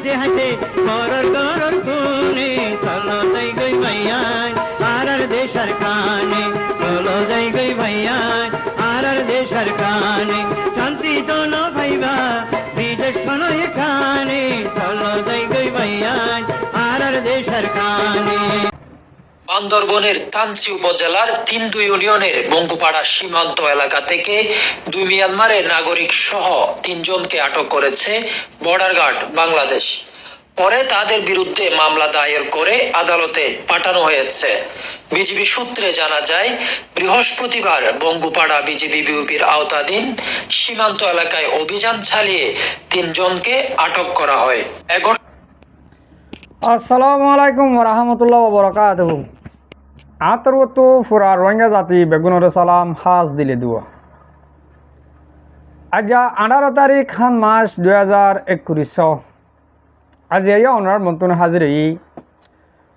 হাসে হাসে করর করর খুনে চলো যাই গই ভাইয়ান আর দেশার কানে চলো যাই গই ভাইয়ান আর দেশার কানে শান্তি জন ভাইবা বিদেশ শোনো এখানে চলো যাই গই ভাইয়ান আর দেশার কানে। বান্দরবনের তানচি উপজেলার ৩ ইউনিয়নের বঙ্গুপাড়া সীমান্ত এলাকা থেকে ২ মিয়ানমারের নাগরিক সহ ৩ জনকে আটক করেছে বর্ডার গার্ড বাংলাদেশ। পরে তাদের বিরুদ্ধে মামলা দায়ের করে আদালতে পাঠানো হয়েছে। বিজিবি সূত্রে জানা যায়, বৃহস্পতিবার বঙ্গুপাড়া বিজিবি বিউপির আওতাধীন সীমান্ত এলাকায় অভিযান চালিয়ে ৩ জনকে আটক করা হয়। আসসালামু আলাইকুম ওরহামতুল্লাহ ওবরাকাতুহু। আতরতো ফুরা রোহিঙ্গা জাতি বেগুনরে সালাম হাজ দিলে দুয়া। আজ 18 তারিখ খান মাস 2021 আজ ওনার মন্তন হাজিরি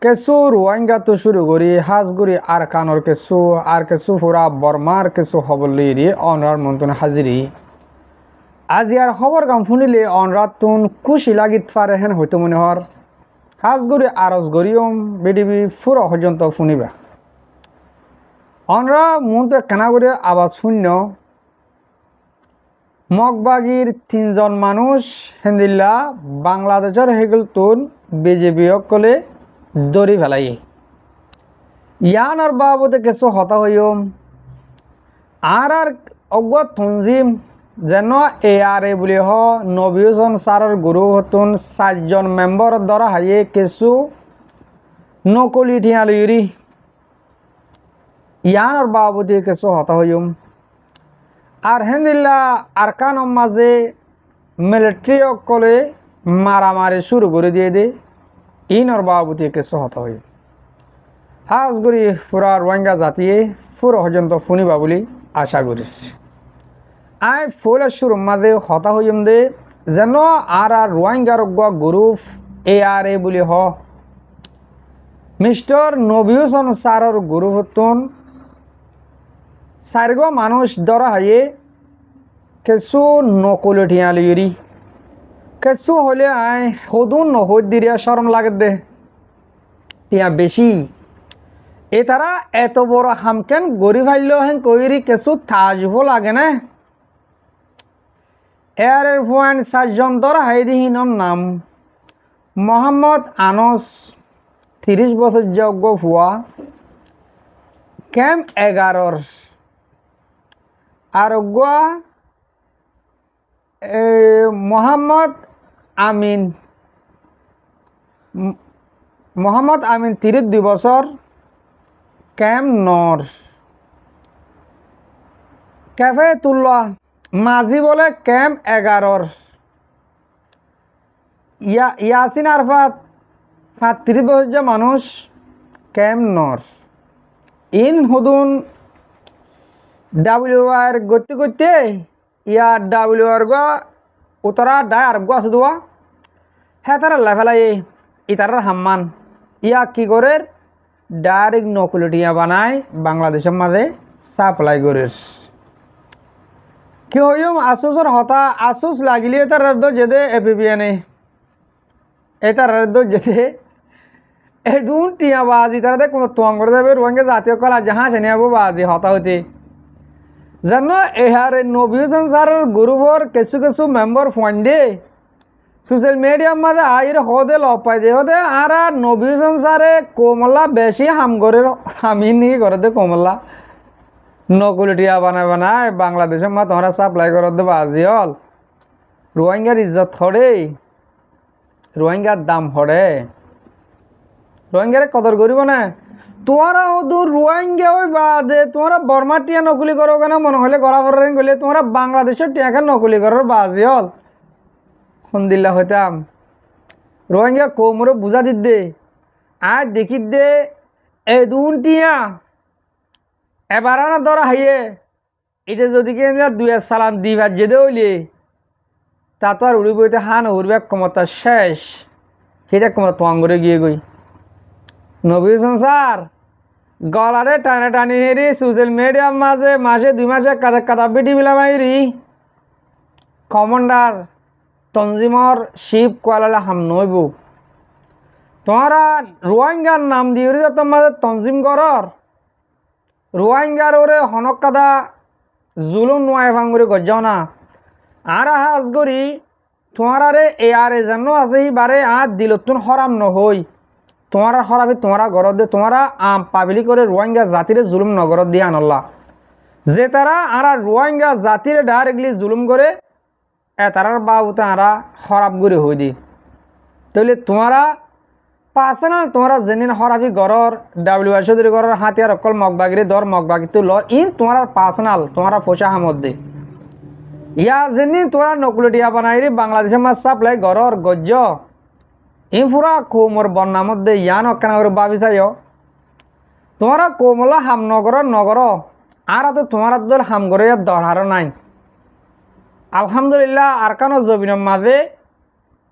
কেসু রোহিঙ্গা তো শুরু করি হাজগুড়ি আর কানর কেসু ফুরা বর্মার কেসু হবলি ওনার মন্তন হাজিরি আজ ইয়ার খবর কাম শুনিলে অনরাত তুন খুশি লাগিত পারে হেন হয়তো মনে হর হাজগুড়ি আরজ গরিয়ম বিডিবি ফুরা পর্যন্ত শুনিবা অনরা মনটো কেনা করে আওয়াজ শূন্য মগবাগির 3 জন মানুষ হেন্দিল্লা বাংলাদেশের হেগল তুন বিজেপি কলে দড়ি ফেলাই ইয়ানার বাবদে কিছু হতা হইম আর অজ্ঞ তঞ্জিম যেন ARA বলি হ নবীজন সারর গুরু হতুন 4 জন মেম্বর দ্বারা হাইয়ে কিছু নকলি ঠিয়ালি ইয়ানোর বাবদে কিছু হতা হইম আর হেন্দিল্লা আরকানম মাঝে মিলিটারি অকলে মারামারি শুরু করে দিয়ে দে ইনর বাবদে কিছু হতা হইম হাজগুড়ি ফুরা রোহিঙ্গা জাতিয়ে ফুর পর্যন্ত শুনিবা বলে আশা করিস। আই ফুল শুরুর মাঝে হতা হইম দে যেন আর রোহিঙ্গার গ্রুপ ARA বলি হ মিস্টার নবীজন সারর গ্রুপ হতুন 4 মানুষ ধরা হাইয়ে কিছু নকলে ঠিয়ালি কিছু হলে আই সদুন নহদ দিরিয়া শরম লাগে দে টিয়া বেশি এ তারা এত বড় হামকেন গরিব হাইল হেন কইরি কিছু তাজব লাগে না এর পয়েন্ট 4 জন ধরা হাই দিহিনর নাম মোহাম্মদ আনস 30 বছর যোগ্য হুয়া ক্যাম্প 11 আর মোহাম্মদ আমিন 32 বছর ক্যাম্প নর ক্যাফে তুল্লা মাঝি বলে ক্যাম্প 11 ইয়াসিন আরফাত 35 বছর মানুষ ক্যাম্প নর ইন হুদুন WR গতি করতে ইয়া WR গো উতরা ডায় আর গো আছে দোয়া হ্যাঁ তারা লেফেলাই ইতার হাম্মান ইয়া কি করে ডাইরেক্ট নকুলিটিয়া বানায় বাংলাদেশের মাঝে সাপ্লাই করে কি হইম আসুসর হতা আসুস লাগিলে তার রাদ্দ যেদে APPN এটা রাদ্দ যেদে এই দুন টিয়া বাজি তারা কোনো তোয়াং করে দেবে রোহিঙ্গা জাতীয় কলা যাহা সেনিয়াবো বাজি হতা হইতে যেন এহারে নবীজন সারের গ্রুপর কিছু মেম্বার ফন্ডে সোশ্যাল মিডিয়ার মাঝে আইর হদে লপাই দে হদে আর নবীজন সারে কোমলা বেশি হামগরের হামিন নি করে দে কোমলা নকুলিটিয়া বানায় বাংলাদেশের মা তোমরা সাপ্লাই করে দে বাজি হল রোহিঙ্গার ইজ্জত হরে রোহিঙ্গার দাম হরে রোহিঙ্গারে কদর করিব না তোমরা দূর রোহিঙ্গা ওই বাদে তোমরা বর্মা টিয়া নকলি করো কেন মনে হলে গড়া ফরে গেলে তোমরা বাংলাদেশের টিয়াকে নকলি করার বাজি হল সন্দিল্লা হইতাম রোহিঙ্গা কোমরে বুঝা দিত দে আজ দেখি দে এই দুন টিয়া এবার না ধরা হাইয়ে এটা যদি কে 2 সালাম দিবার যেদে হইলে তা তো আর উড়িব হান উড়বে ক্ষমতা শেষ সেটা ক্ষমতা তোয়াঙ্গরে গিয়ে গই নবীজন স্যার গলারে টানা টানি হেরি সোশ্যাল মিডিয়ার মাঝে 2 মাসে কাদা বিটি বিলামাইরি কমান্ডার তঞ্জিমর শিব কোয়ালালে হাম নইব তোমারা রোহিঙ্গার নাম দিয়ে তোমাদের তঞ্জিম করর রোহিঙ্গার ওরে হনক কাদা জুলুম নোয়াই ভাঙ্গুরি গজ্জাও না আর আজ করি তোমারে এয়ারে যেন আছে বারে আর দিলতুন হরাম নহই তোমার হরাবি তোমারা ঘরত দে তোমারা পাবলি করে রোহিঙ্গা জাতিরে জুলুম নগরত দিয়ে আনল্লা যে তারা আর রোহিঙ্গা জাতিরে ডাইরেক্টলি জুলুম করে তারার বাবুতে আরা হরাব করে হই দি তাহলে তোমারা পার্সোনাল তোমরা যেদিন হরাবি ঘরর WHO ঘরের হাতিয়ার অকল মগবাগিরি দর মগবাগি তো ল ইন তোমার পার্সোনাল তোমার পোষা মধ্যে ইয়া যেদিন তোমরা নকুলটিয়া বানাই বাংলাদেশের মাছ সাপ্লাই ঘরর গজ্জ ই পুরা কোমর বন্যার মধ্যে ইয়ান অকানা করে ভাবি চাইও তোমরা কোমলা হাম নগর আর তো তোমার দল হাম করে দরহার নাই আলহামদুলিল্লাহ আর কানো জবিনের মাঝে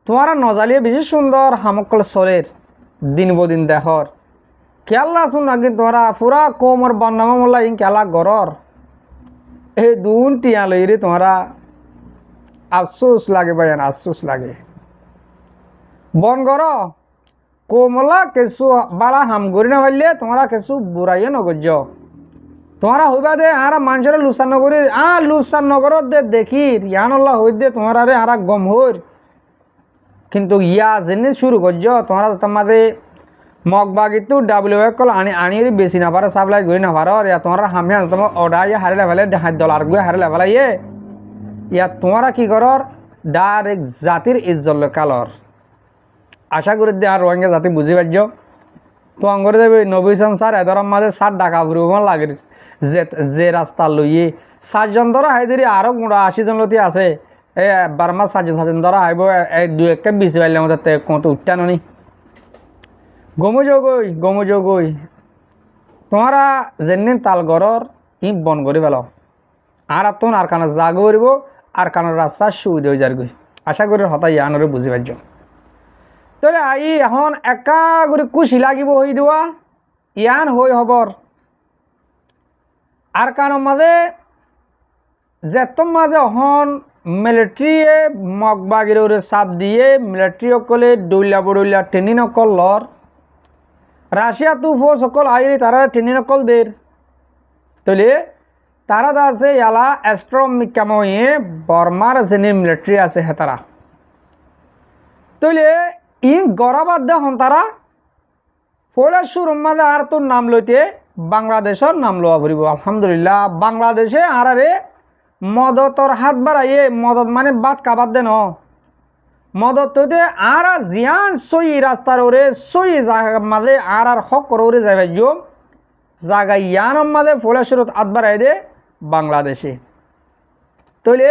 তোমারা নজালিয়ে বেশি সুন্দর হামকল চলের দিন বদিন দেখর কেলা শুন নাকি তোমরা পুরা কোমর বন্যামা মোল্লা ইন কেলা গরর এই দুন টিয়া লইরে তোমরা আফসোস লাগে ভাইয়ান আফসোস লাগে বন গর কোমলা কেসু বালা হাম গরি না পারলে তোমরা কেসু বুড়াইয়ে নগর্য তোমরা হইবা দে আর মানুষের লুসান নগরীর লুসান নগরত দে দেখি ইয়ানল্লাহ হই দে তোমরা রে আর গম হইর কিন্তু ইয়া জেনে শুরু করছ তোমরা তোমাদের মগবাগিতো WHO কল আনি বেশি না পারে সাপ্লাই গই না পারো ইয়া তোমরা হামে তোমার অর্ডার ইয়া হারে লেভেলে $100 গুয়ে হারে লেভেলে ইয়া তোমরা কি করর ডাইরেক্ট জাতির ইজ্জত কালর আশা করি দে আর রোহিঙ্গা জাতি বুঝি পারছ তো আঙ্গরে দেবে নবী সংসার এদর মাঝে 60 টাকা ফুরব লাগে যে রাস্তা লইয়ে 60 জন ধরা হাইদেরি আরো 80 জন লতি আছে বার্মা 60 জন ধরা আইব দুই একটা বেশি পাইলে আমাদের কত উঠটা নি গমুযোগই তোমরা যেদিন তাল ঘরর ই বন করে পেল আর তখন আর কানা জাগ করব আর কানার রাস্তা সুবিধা হয়ে যারগই আশা করি হতাই ইয়ানরে বুঝি পারছ তাহলে আই এখন একা করে খুশি লাগিব হই দেওয়া ইয়ান হই হবর আর কানের মাঝে যেতম মাঝে হন মিলিটারিয়ে মগবাগির ওরে চাপ দিয়ে মিলিটারি সকলে দৌলা বড়ৌলা ট্রেনিং অকল লর রাশিয়া তু ফোর্স সকল আইরি তারা ট্রেনিং অকল দের তাহলে তারা আছে ইয়ালা অ্যাস্ট্রোমিকাময়ে বর্মার যেনে মিলিটারি আছে হেতারা তাহলে ই গড়াবাদ দেখুন তারা ফলে শুরুর মাঝে আর তোর নাম লইতে বাংলাদেশের নাম লওয়া ভরিব আলহামদুলিল্লাহ বাংলাদেশে আরে মদতর হাত বাড়াইয়ে মদত মানে বাদ কাবাদ দেন মদত হইতে আর জিয়ান সই রাস্তার ওরে সই জায়গা মাঝে আর হক করে ওরে যাই জায়গা ইয়ানোর মাঝে ফলে শুরুত হাত বাড়াই দে বাংলাদেশে তাহলে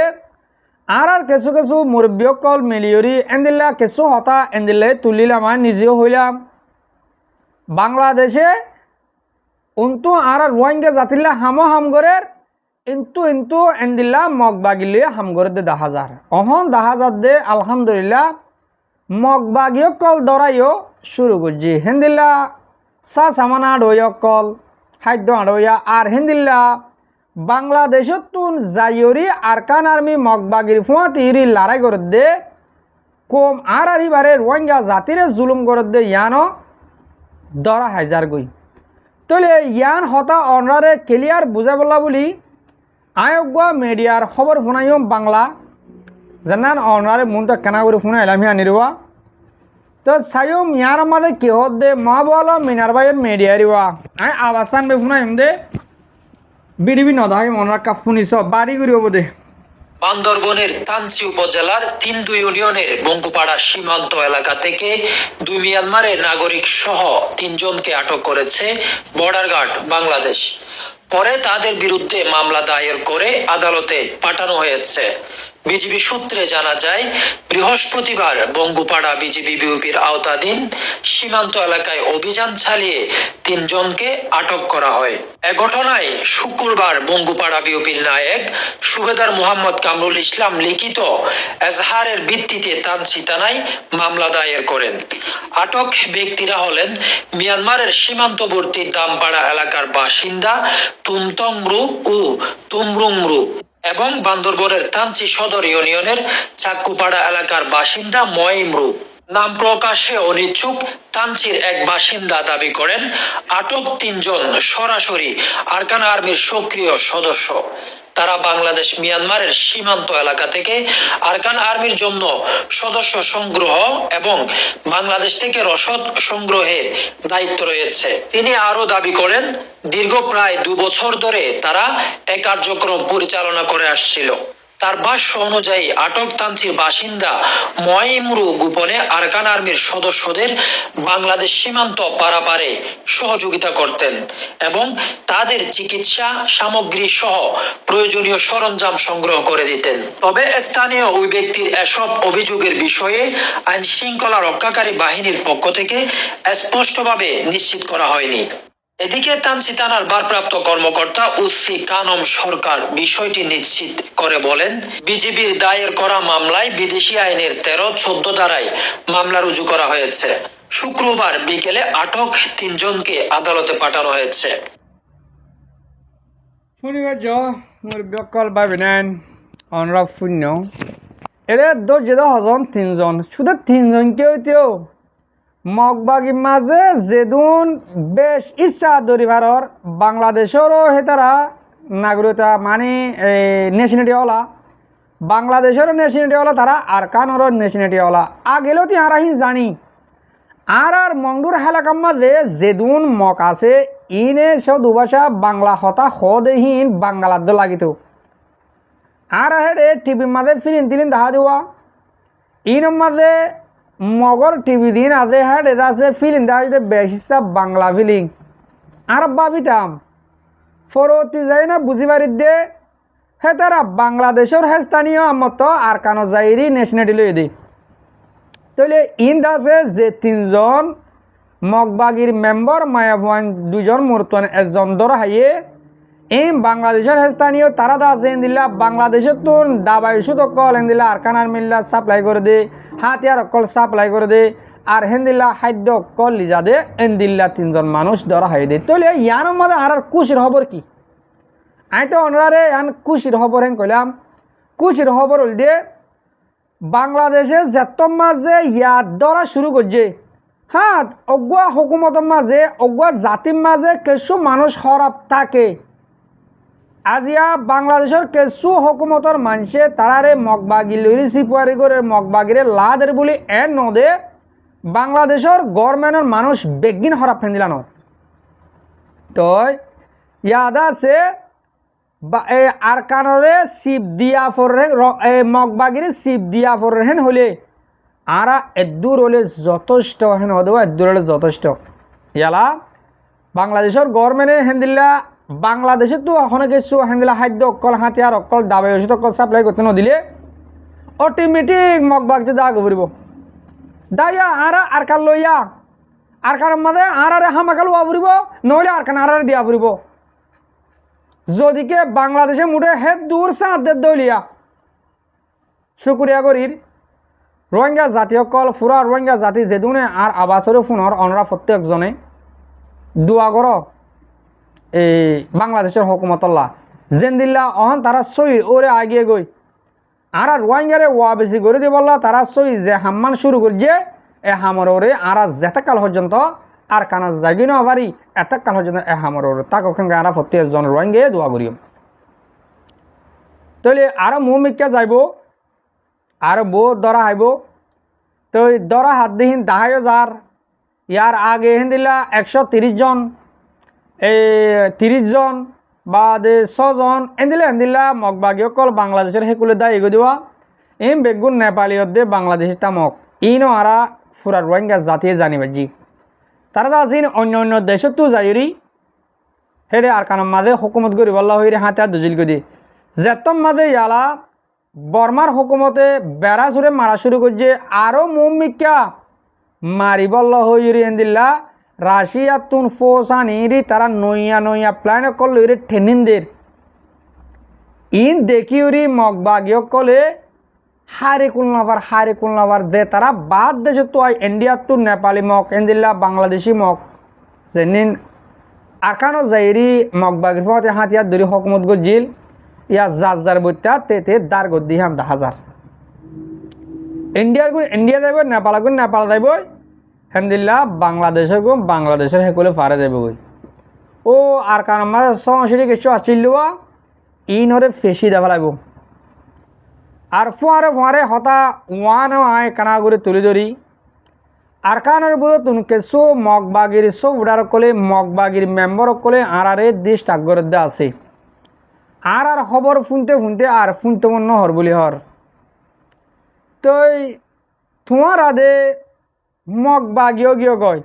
আর কিছু কিছু মুরব্বীসকল মিলিয়রি এন্দিল্লা কিছু হতা এন্দিল্লে তুলিলাম আর নিজেও হইলাম বাংলাদেশে উন্তু আর রোহিঙ্গা জাতিল্লা হাম গরের ইন্তু এন্দিল্লা মগবাগিলে হাম গরে দে 10,000 অহন 10,000 দে আলহামদুলিল্লাহ মগবাগিসকল দরাইও শুরু করছি হেন্দিল্লা সামানা ডইসকল খাদ্য আড়ইয়া আর হেন্দিল্লা বাংলাদেশত তুন যাইরি আরকান আর্মি মগবাগির ফুয়াতিরি লড়াই করে দে কম আর বারে রোহিঙ্গা জাতিরে জুলুম করে দে ইয়ানো 10,000 গই তাহলে ইয়ান হতা অনরারে ক্লিয়ার বুঝা বলা বলি আয়োগা মিডিয়ার খবর শুনাইম বাংলা জানান অনরারে মনটা কেনা করে শুনে এলাম আনিরবা তো সাইম ইয়ার মাঝে কেহত দে মা বলো মিনার ভাইয়ের মিডিয়ারিবা আই আবাসান বে শুনাইম দে বিডিবি নদাই মনার কাফুনিস বাড়ি করিব দে বান্দরবনের তানচি উপজেলার 3 ইউনিয়নের বঙ্কুপাড়া সীমান্ত এলাকা থেকে 2 মিয়ানমারের নাগরিক সহ 3 জনকে আটক করেছে বর্ডার গার্ড বাংলাদেশ। পরে তাদের বিরুদ্ধে মামলা দায়ের করে আদালতে পাঠানো হয়েছে। বিজিবি সূত্রে জানা যায়, বৃহস্পতিবার বঙ্কুপাড়া বিজিবি বিউপির আওতাধীন সীমান্ত এলাকায় অভিযান চালিয়ে 3 জনকে আটক করা হয়। এ ঘটনায় শুক্রবার বঙ্কুপাড়া বিউপির নায়েক সুবেদার মোহাম্মদ কামরুল ইসলাম লিখিত এজাহারের ভিত্তিতে তানচি থানায় মামলা দায়ের করেন। আটক ব্যক্তিরা হলেন মিয়ানমারের সীমান্তবর্তী দামপাড়া এলাকার বাসিন্দা তুমতংরু ও তুমরুংরু। এবং বান্দরবনের তানচি সদর ইউনিয়নের চাক্কুপাড়া এলাকার বাসিন্দা ময়মরু। নাম প্রকাশে অনিচ্ছুক তানচির এক বাসিন্দা দাবি করেন আটক ৩ জন সরাসরি আরাকান আর্মির সক্রিয় সদস্য। তারা বাংলাদেশ মিয়ানমারের সীমান্ত এলাকা থেকে আরাকান আর্মির জন্য সদস্য সংগ্রহ এবং বাংলাদেশ থেকে রসদ সংগ্রহের দায়িত্ব রয়েছে। তিনি আরো দাবি করেন দীর্ঘ প্রায় ২ বছর ধরে তারা এই কার্যক্রম পরিচালনা করে আসছিল। তার ভাষ্য অনুযায়ী আটক তানচির বাসিন্দা ময়মরু গোপনে আরাকান আর্মির সদস্যদের বাংলাদেশ সীমান্ত পারাপারে সহযোগিতা করতেন এবং তাদের চিকিৎসা সামগ্রী সহ প্রয়োজনীয় সরঞ্জাম সংগ্রহ করে দিতেন। তবে স্থানীয় ওই ব্যক্তির এসব অভিযোগের বিষয়ে আইন শৃঙ্খলা রক্ষাকারী বাহিনীর পক্ষ থেকে স্পষ্টভাবে নিশ্চিত করা হয়নি। এদিকে তানচি থানার ভারপ্রাপ্ত কর্মকর্তা ওসি কানম সরকার বিষয়টি নিশ্চিত করে বলেন, বিজিবির দায়ের করা মামলায় বিদেশি আইনের ১৩-১৪ ধারায় মামলা রুজু করা হয়েছে। শুক্রবার বিকেলে আটক ৩ জনকে আদালতে পাঠানো হয়েছে। শুনিবাজ মোর বিকল ভাবিনেন অনুরাগ শূন্য এরে দর্জিত হজন ৩ জন শুধু ৩ জনকেও তেও মগবাগি মাঝে যেদুন বেশ ইচ্ছা দরিবারর বাংলাদেশেরও হেতারা নাগরিকতা মানে নেশনালিটি ওলা বাংলাদেশেরও নেশনালিটি ওলা তারা আরাকানেরও নেশনালিটি ওলা আগেলেও তিহারা হি জানি আর মংডুর এলাকার মাঝে যেদুন মক আছে ইনে সব দুভাষা বাংলা হতা হদেহীন বাংলাদ্দ লাগিত আর হেডে টিভির মাঝে ফিলিম টিলিম দেখা দেওয়া ইনের মাঝে মগর টিভি দিন আছে হ্যাঁ এটা আছে ফিলিং দেখা যেতে বেশি বাংলা ফিলিং আর ভাবিতাম ফরতি যাই না বুঝি পারি দে হে তারা বাংলাদেশের হে স্থানীয় মত আর কানো যাইরি ন্যাশনালিটি লই দি তাহলে ইন আছে যে ৩ জন মগবাগির মেম্বার মায়াভুয়ান ২ জন মূর্তন ১ জন ধর হাইয়ে এই বাংলাদেশের হে স্থানীয় তারা দা আছে দিল্লা বাংলাদেশের তো দাবাই সুদ কল দিল্লা আরকানার মিল্লা সাপ্লাই করে দে হাতিয়ার অকল সাপ্লাই করে দে আর হেন্দিল্লা খাদ্য অকল লিজা দে এন্দিল্লা ৩ জন মানুষ ধরা হাই দে তাহলে ইয়ানোর মধ্যে আর খুশির খবর কি আই তো অনারে আন খুশির খবর হেন কইলাম খুশির খবর হল দিয়ে বাংলাদেশে যেত মাঝে ইয়ার ধরা শুরু করছে হ্যাঁ অগুয়া হুকুমতের মাঝে অগুয়া জাতির মাঝে কিছু মানুষ খারাপ থাকে আজিয়া বাংলাদেশের কিছু হুকুমতর মানুষে তারারে মগবাগি লইরি সিপুয়ারি করে মগবাগিরে লাদের বলি এর নদে বাংলাদেশের গভর্নমেন্টের মানুষ বেগিন হরাপ ফেন্দিলান তো ইয়াদা আছে আরকানরে শিব দিয়া ফরে মগবাগিরে শিব দিয়া ফরে হেন হলে আরা এদূর হলে যথেষ্ট হেন হদেব এদূর হলে যথেষ্ট ইয়ালা বাংলাদেশের গভর্নমেন্টে হেন্দিল্লা বাংলাদেশে তো এখন কিছু হেন্দিলা খাদ্য অকল হাতিয়ার অকল দাবাই ওষুধ অকল সাপ্লাই করতে নদিলে অটোমেটিক মগবাগতে দা ঘুরিব দাইয়া আরা আরকান লইয়া আরকার মাঝে আরে হামাকাল ওয়া ফুরিব নহলে আরকান আরে দিয়া ফুরিব যদিকে বাংলাদেশে মুঠে হেদ দূর সাঁদের দলিয়া শুক্রিয়া করির রোহিঙ্গা জাতি অকল ফুরা রোহিঙ্গা জাতি যেদুনে আর আবাসরে ফোনর অনরা প্রত্যেকজনে দোয়া কর এই বাংলাদেশের হুকুমতল্লা জেন্দিল্লা অহন তারা সই ওরে আগিয়ে গই আর রোহিঙ্গারে ওয়া বেশি করে দিয়ে বললা তারা সই যে হাম্মান শুরু করছে এ হামর ওরে আর যেতকাল পর্যন্ত আর কানা যাগি না পারি এতকাল পর্যন্ত এ হামর ওরে তাক ওখানে আর প্রত্যেকজন রোহিঙ্গে দোয়া করিও তাহলে আরো মুমিকা যাইব আর বো দরা আইব তো দরা হাত দিন ১০,০০০ ইয়ার আগে হেন দিলা ১৩০ জন এই ৩০ জন বা ৬ জন এদিলা মগবাগী অকল বাংলাদেশের হেকুলে দা এগো দেওয়া এম বেগুন নেপালীয় দে বাংলাদেশ তামক ইনো আরা ফুরা রোহিঙ্গা জাতিয়ে জানিবাজি তারা দা আজিন অন্য অন্য দেশতো যাইরি হেরে আর কানার মাঝে হুকুমত করি বল্লা হইরে হাতে হাত দুজিল গদি যেতম মাঝে ইয়ালা বর্মার হুকুমতে বেড়া সুরে মারা শুরু করছে আরো মুমিকা মারি বল্লা হইরি এন্দিল্লা রাশিয়া তুন ফোসানিরি তারা নইয়া নইয়া প্ল্যান করলো ইরে ঠেনিনদের ইন দেখিউরি মগবাগিয় কলে হারে কুলনাবার দে তারা বাদ দেশে তো ইন্ডিয়া তো নেপালি মগ এন্দিল্লা বাংলাদেশি মগ যেনিন আকানো যাইরি মগবাগির পথে হাতিয়ার ধরি হকুমত গজিল ইয়া যার বইটা তে দার গদ্দি হাম 10,000 ইন্ডিয়া যাইব নেপাল গুণ নেপাল যাইব হেন্দিল্লা বাংলাদেশের হেকলে পারে যাইব ও আর কারণ মাঝে সংসারী কিছু আসছিল ইনরে ফেসি দেওয়া লাগব আর ফুয়ারে হতা ওয়ান আয় কানা করে তুলি ধরি আর কানের বুধ তুনকে মগবাগির উড়ার কলে মগবাগির মেম্বার কলে আরে দেশ টাকগর দে আছে আর খবর শুনতে আর শুনতে মন হর বলি হর তই তোমার আদে মগবাগিও গিয়ে গয়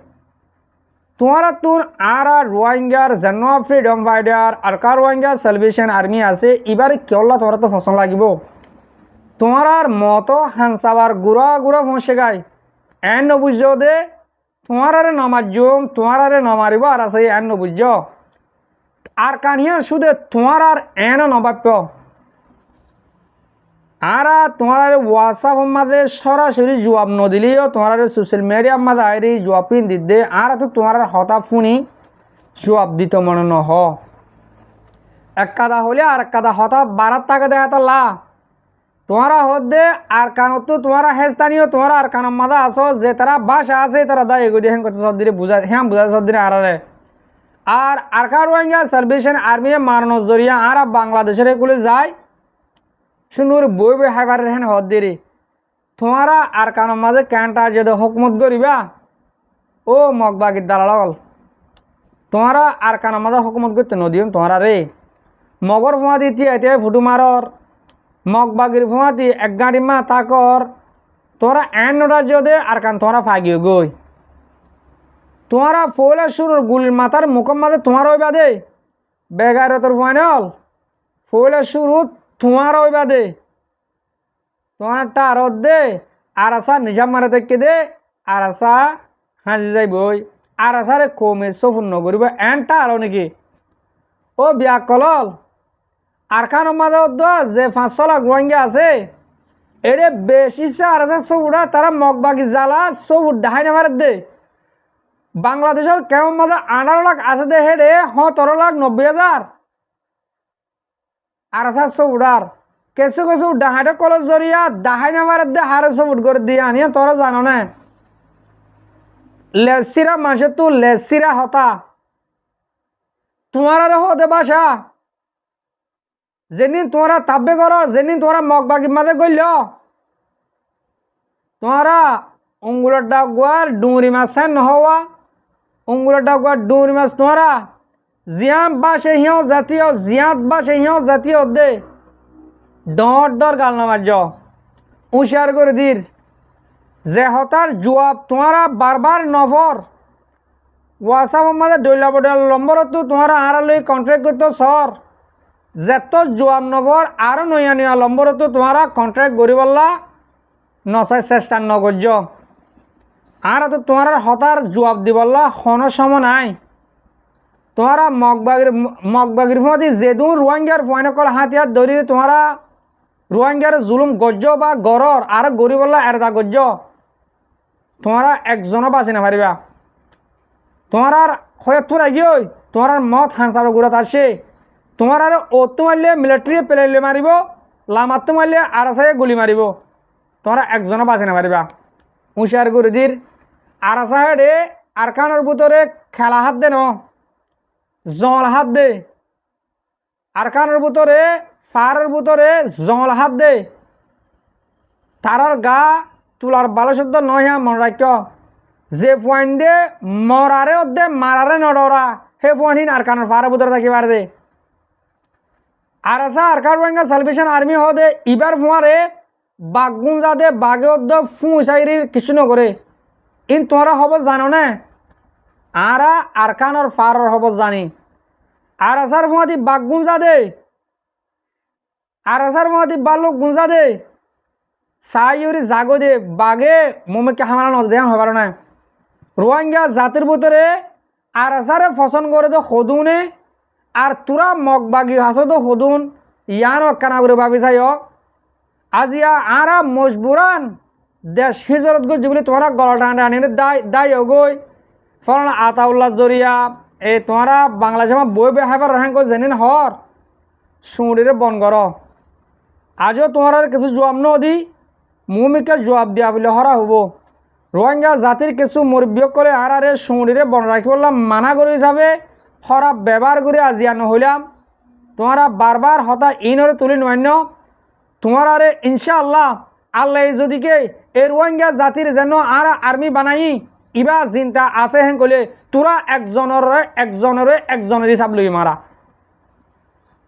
তোমারা তোর আর রোহিঙ্গার জন্য ফ্রিডম ফাইটার আর কার রোহিঙ্গা সেলিব্রেশন আর্মি আছে এবারে কেওলা তোমার তো ফসল লাগিব তোমার আর মতো হানসাবার গুড়া ফসে গায় এন নবুঝ দে তোমার আরে নমাজুম তোমার আরে নমারিব আর আছে এন নবুঝ আর কানিয়া শুধু তোমার আর এন নবাপ্য আর তোমার হোয়াটসঅ্যাপ মাঝে সরাসরি জবাব নদিলেও তোমার সোশ্যাল মিডিয়ার মাঝে আইরি জবাব পিন দিতে আর তো তোমার হতা ফোনি জবাব দিত মনে নহ এক কাদা হলে আর কাদা হতা 12 টাকা দেখা লা তোমারা হদে আর কানত তোমারা হেস্তানিও তোমারা আর কানের মাঝে আসো যে তারা ভাষা আছে তারা দায় এগো দিয়ে কথা সব দিনে বুঝা হ্যাঁ বুঝা সব দিনে আর কার রোহিঙ্গা সালভেশন আর্মি মারানোর জরিয়া আর বাংলাদেশের এগুলো যায় সুন্দর বই হাইবারের হ্যাঁ হদ দিয়ে তোমারা আর কানের মাঝে ক্যানটা যদি হকমত করিবা ও মগবাগির দালাল তোমারা আর কানের মাঝে হকমত করতে নদীম তোমারা রে মগর ফোঁয়া দিতে এতে ফুটু মারর মগবাগির ফোঁয়াতি এক গাড়ি মা তাকর তোরা এন নোটা যদি আর কান তোরা ফাগিও গই তোমারা ফোলে শুরুর গুলির মাথার মুখম মাঝে তোমার ওই বাদে বেগারে তোর ফাইনাল ফোলে শুরু তোমার ওই বাদে তোমার টারত দে আর আসা নিজাম মারে দেখে দে আর আসা হাজি যাইব আর আসারে কমে সফুন্ন করিব এনটা আরো নাকি ও বিয়া কলল আর খান মাঝে যে 500 লাখ রোহিঙ্গা আছে এরে বেশি আর আছে সবুড়া তারা মগবাগি জ্বালা সবুর ডাহাই নামার দে বাংলাদেশের কেমন মাঝে 18 লাখ আছে দে হেডে 17,90,000 আর আছে সবুড়ার কিছু ডাহাইটা কলেজ জরিয়া ডাহাই নামার দে হারে সবুট করে দিয়ে আনিয়া তোরা জানো না লেসিরা মাসে তো লেসিরা হতা তোমার আর হতে বাসা যেদিন তোমরা তাব্বে করো যেদিন তোমরা মগবাগি মাঝে গইল তোমরা উঙ্গুলের ডাকুয়ার ডুমরি মাছ নহওয়া উঙ্গুলের ডাকুয়ার ডুমরি মাছ তোমরা জিয়াম বাসে হিও জাতীয় জিয়াত বাসে হিও জাতীয় দে ডর গাল নামাজ উশার করে দির যে হতার জবাব তোমরা বারবার নভর ওয়াসাব মাঝে ডইলা বডাল লম্বরত তোমরা আড়ালই কন্ট্রাক্ট করতো সর যেত জবাব নবর আরো নয়া লম্বরত তোমরা কন্ট্রাক্ট করিবল্লা নচাই চেষ্টা নগর্য আর তো তোমার হতার জবাব দিবল্লা হন সম নাই তোমরা মগবাগির মধ্যে যেদুন রোহিঙ্গার পয়নকল হাতিয়ার ধরি তোমরা রোহিঙ্গার জুলুম গজ্য বা গরর আর গরিবল্লা এরদা গজ্য তোমরা একজনও বাঁচি না পারিবা তোমার হয়ে থুর গিয়ে তোমার মত হাঁসার গুরত আসে তোমার আর অতো মারলে মিলিটারি পেলে মারিব লামাতো মারলে আর আছে গুলি মারিব তোমরা একজনও বাঁচি না পারিবা হুঁশিয়ার করে দির আর আসা হেডে আর কানের ভিতরে খেলা হাত দে ন জল হাত দে আর কানের ভিতরে ফারের ভিতরে জল হাত দে তারার গা তুলার বালো শব্দ নয় মনে রাখ যে পয়েন্ট দে মরারে দে মারারে নডরা হে পয়েন্ট আর কানের ফারের ভিতরে থাকিবার দে আর আসা আর কার রোহিঙ্গা সালভেশন আর্মি হদে ইবার ফুয়ারে বাগুন যাদে বাগে অদ্দ ফুঁসাইরি কিছু নকরে ইন তোমরা হব জানো না আর কানর ফারর হব জানি আর আসার ফুয়াদি বাগুন যাদে আর আসার ফুয়াদি বালুক গুঞ্জা দে সাইরি জাগো দে বাগে মোমেকে হামালা নদেন হবার না রোহিঙ্গা জাতির ভিতরে আর আসারে ফসন করে তো সদুনে আর তোরা মগবাগি হাসো তো সদুন ইয়ান কানা করে ভাবি চাই আজিয়া আরা মজবুরান দেশ হিজরত গই যেগুলি তোমরা গলা টানে দায় গই ফলন আতাউল্লাহ জরিয়া এই তোমরা বাংলাদেশে বই বেহাবার রাহাং জেনিন হর শুঁড়িরে বন কর আজও তোমার আর কিছু জবাব নদী মুমিকে জবাব দিয়া বলে হরা হব রোহিঙ্গা জাতির কিছু মুরব্বীসকলে আরে শুঁড়িরে বন রাখি বললাম মানা করে হিসাবে হরা ব্যবহার করে আজিয়া নহইলাম তোমারা বারবার হতা ইনরে তুলি নয় তোমার আরে ইনশাআল্লাহ আল্লাহ যদিকে এই রোহিঙ্গা জাতির যেন আর আর্মি বানাই ইবা চিন্তা আছে হেন কলে তোরা একজনের হিসাব লই মারা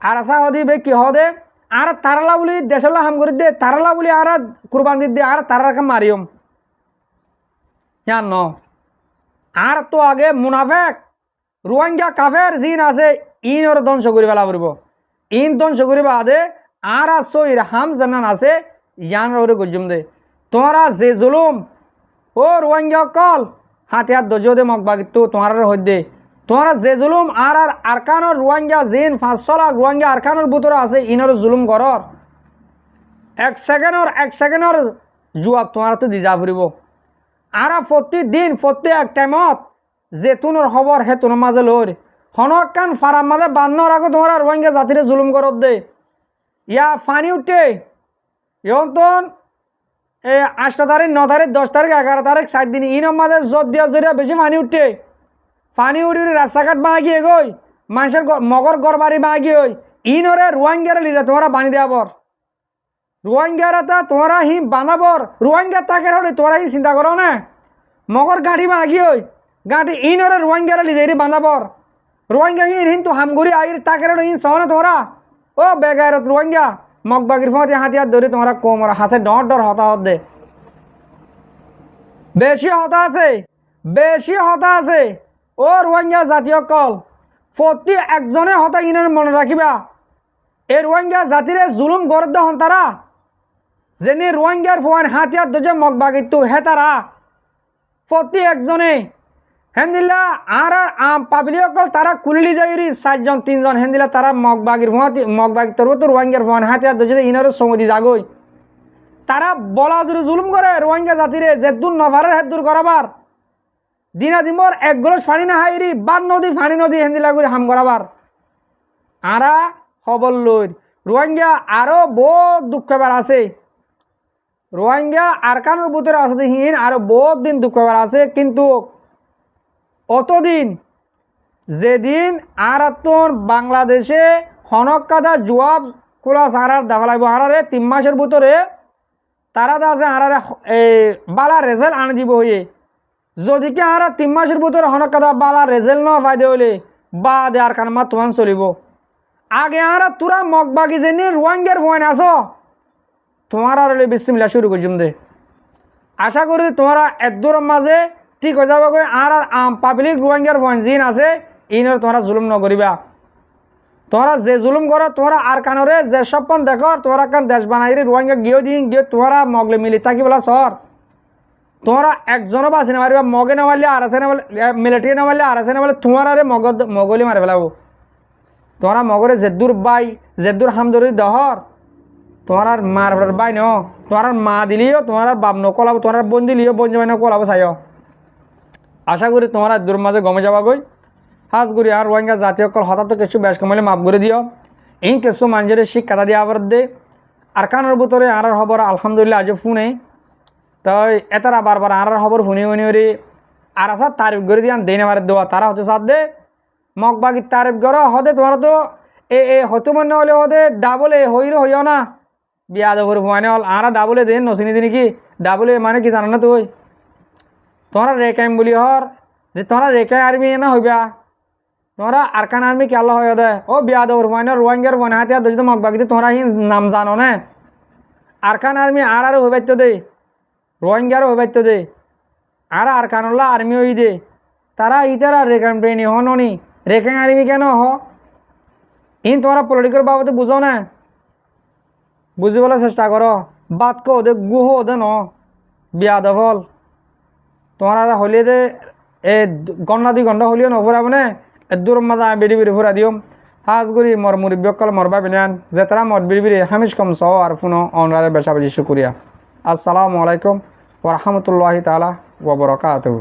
আর আসা হদিবে কি হদে আর তারালা বলি দেশলা হাম করে দে তারালা বলি আর কুরবান দি আর তারাকে মারিয়ম জান আর তো আগে মুনাফেক রোহিঙ্গা কাফের জিন আছে ইন ওর ধ্বংস করি বেলা পড়ব ইন ধ্বংস করি বাদে আর সইর হাম জানান আছে ইয়ান ওরে গজুম দে তোমরা যে জুলুম ও রোহিঙ্গা কল হাতে হাত দজো দে মগবাগিত তোমার হইদে তোমরা যে জুলুম আর আরকানোর রোহিঙ্গা জিন 500 লাখ রোহিঙ্গা আরকানোর ভিতরে আছে ইনর জুলুম করর এক সেকেন্ডর জবাব তোমার তো দি যা ফুরিব আর প্রতিদিন প্রতি এক টাইমত যেতুনের খবর হেতুনের মাঝে লর হনকান ফারাম মাঝে বান্ন রাখো তোমরা রোহিঙ্গা জাতিরে জুলুম করত দে ইয়া ফানি উঠে ইয়ন্তন 8 তারিখ 9 তারিখ 10 তারিখ 11 তারিখ 7 দিন ইনর মাঝে জোর দিয়া জোরিয়া বেশি পানি উঠে পানি উঠি রাস্তাঘাট বাগিয়ে গই মানুষের মগর ঘর বাড়ি বাগিয়ে ওই ইনরে রোহিঙ্গারে লিজা তোমরা বানি দেওয়াবর রোহিঙ্গারা তা তোমরা হি বাঁধাবর রোহিঙ্গা তাকে হলে তোমরা হি চিন্তা করো না মগর গাড়ি বাগিয়ে ওই গাঁটি ইনরে রোহিঙ্গারে লিজা এটি বাঁধাবর রোহিঙ্গা ইন হিন তো হামগুড়ি আইর তাকে ইন সহনে তোমরা ও বেগারত রোহিঙ্গা মগবাগির ফতে হাতিয়ার ধরে তোমরা কোমর হাসে ডর হতাহত দে বেশি হতা আছে ও রোহিঙ্গা জাতীয় কল প্রতি একজনে হতা ইনের মনে রাখিবা এই রোহিঙ্গা জাতিরে জুলুম গড় দহন তারা যেনি রোহিঙ্গার ফোয়ান হাতিয়ার দজে মগবাগিত হে তারা প্রতি একজনে হেন্দিল্লা আর পাবলিক কল তারা কুলিলি যাইরি 4 জন 3 জন হেন্দিল্লা তারা মগবাগির তরব তো রোহিঙ্গার ফোয়ান হাতিয়ার দজে ইনের সঙ্গতি যাগই তারা বলা যদি জুলুম করে রোহিঙ্গা জাতিরে যে দূর নভারের হেদ দূর করাবার দিনা দিমর এক গ্লাস পানি না হাইরি বাদ নদী ফানি নদী হেন্দিলা করে হাম করাবার আরা খবর লই রোহিঙ্গা আরো বহুত দুঃখ পেবার আছে রোহিঙ্গা আরকানোর ভিতরে আছে দেখিন আরো বহুত দিন দুঃখ পেবার আছে কিন্তু অতদিন যেদিন আর তোর বাংলাদেশে হনকাদা জবাব খোলা সারার দেখা লাগবে আরারে 3 মাসের ভিতরে তারা আছে আরারে বালা রেজাল্ট আনি দিব হয়ে যদি কি আর 3 মাসের ভিতরে হনকাদা বালা রেজাল্ট ন ফায়দে হলে বা দে আর কান মাত তোমান চলিব আগে আর তোরা মগবাগি যেনি রোহিঙ্গার ফোন আসো তোমার আর বিসমিল্লাহ শুরু করছুম দে আশা করি তোমরা একদূর মাঝে ঠিক হয়ে যাবে আর পাবলিক রোহিঙ্গার ফোন জিন আছে ইনের তোমরা জুলুম নকরিবা তোমরা যে জুলুম করো তোমরা আর কানরে যে সপন দেখো তোমরা কান দেশ বানাই রোহিঙ্গা গিয়ে দিন গিয়ে তোমরা মগলে মিলি থাকি বলা সর তোমরা একজনও বাঁচি না মারিবা মগে না মারলে আর আছে না বলে মিলিটারি না মারলে আর আছে না বলে তোমার আরে মগলি মারে ফেলাবো তোমরা মগরে জেদ্দুর বাই জেদ্দুর হামদরি দহর তোমার আর মার বাই ন তোমার মা দিলিও তোমার বাপ নকলাবো তোমার বোন দিলিও বোন যাবাই নকলাবো চাইও আশা করি তোমরা দূর মাঝে গমে যাবা গই হাজ করি আর রোহিঙ্গা জাতীয় কল হঠাৎ কিছু বেশ কমাইলে মাফ করে দিও এই কিছু মানুষের শিক্ষাটা দিয়া আবার দে আর কানোর ভিতরে আর খবর আলহামদুলিল্লাহ আজ ফোনে তাই এতারা বারবার আর খবর শুনি শুনি আর আসা তারিফ করে দিয়ান দেই না দেওয়া তারা হচ্ছে সাথ দে মগবাগি তারিফ করো হদে তোমার তো হতো মনে হলে হদে ডাবলে হইরে হইও না বিয়া দেবর মানে হল আর ডাবলে দেন নচিনি দিন কি ডাবলে মানে কি জানো না তুই তোমরা রেকাইম বলি হর যে তোমরা রেকাই আর্মি না হইবা তোমরা আরকান আর্মি কে আল্লাহ হয় দে ও বিয়া দেবর মানে রোহিঙ্গার বনে হাতে যদি মগবাগি তোমরা হি নাম জানো না আরকান আর্মি আর হইবাইত দে রোহিঙ্গারও হইবাইত দে আর আরকানুল্লাহ আর্মি হই দে তারা ইতারা রেকাইম ট্রেনি হনি রেকাইম আর্মি কেন হ ইন তোমরা পলিটিক্যাল বাবদে বুঝো না বুঝিবলৈ চেষ্টা করো বাতক ওদে গুহ ওদে ন বিয়া দফল তোমার হলে দে ঘন্টা 2 ঘন্টা হলিও নফুরাব নে দূর মাঝে বেড়ি বেড়ি ফুরা দিও হাজ করি মর মুরব্বকল মরবা বিনান যে তারা মর বিড়ি বিড়ি হামিশ কম সহ আর ফোনো অনলাইনে বেশা বেশি শুক্রিয়া আসসালামু আলাইকুম ওয়া রাহমাতুল্লাহি তাআলা ওয়া বারাকাতুহু।